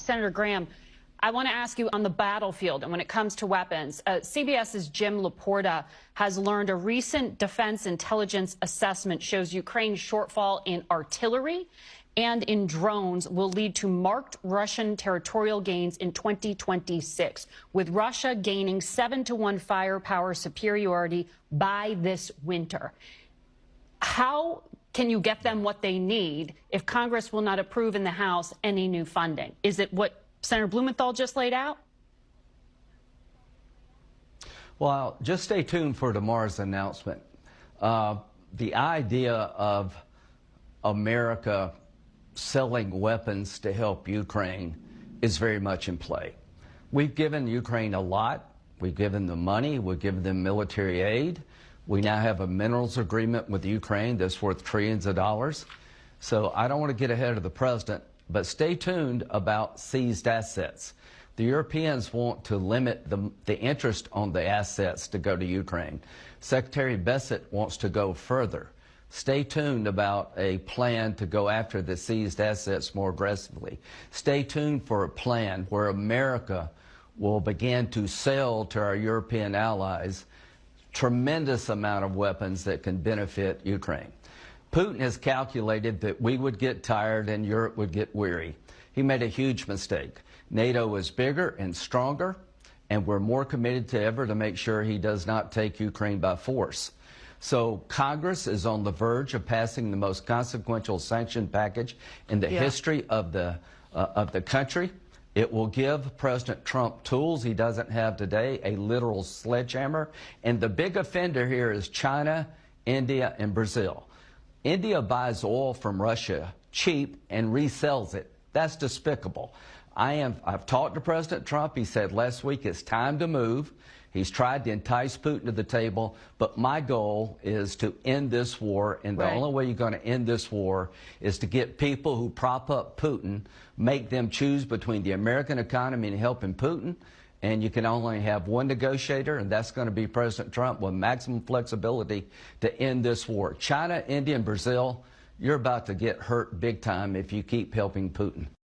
Senator Graham, I want to ask you on the battlefield and when it comes to weapons. CBS's Jim Laporta has learned a recent defense intelligence assessment shows Ukraine's shortfall in artillery and in drones will lead to marked Russian territorial gains in 2026, with Russia gaining 7-to-1 firepower superiority by this winter. How can you get them what they need if Congress will not approve in the House any new funding? Is it what Senator Blumenthal just laid out? Well, just stay tuned for tomorrow's announcement. The idea of America selling weapons to help Ukraine is very much in play. We've given Ukraine a lot. We've given them money. We've given them military aid. We now have a minerals agreement with Ukraine that's worth trillions of dollars. So I don't want to get ahead of the president, but stay tuned about seized assets. The Europeans want to limit the interest on the assets to go to Ukraine. Secretary Bessent wants to go further. Stay tuned about a plan to go after the seized assets more aggressively. Stay tuned for a plan where America will begin to sell to our European allies tremendous amount of weapons that can benefit Ukraine. Putin has calculated that we would get tired and Europe would get weary. He made a huge mistake. NATO is bigger and stronger, and we're more committed than ever to make sure he does not take Ukraine by force. So Congress is on the verge of passing the most consequential sanction package in the history of the country. It will give President Trump tools he doesn't have today, a literal sledgehammer. And the big offender here is China, India, and Brazil. India buys oil from Russia cheap and resells it. That's despicable. I've talked to President Trump. He said last week it's time to move. He's tried to entice Putin to the table, but my goal is to end this war, and the only way you're going to end this war is to get people who prop up Putin, make them choose between the American economy and helping Putin, and you can only have one negotiator, and that's going to be President Trump with maximum flexibility to end this war. China, India, and Brazil, you're about to get hurt big time if you keep helping Putin.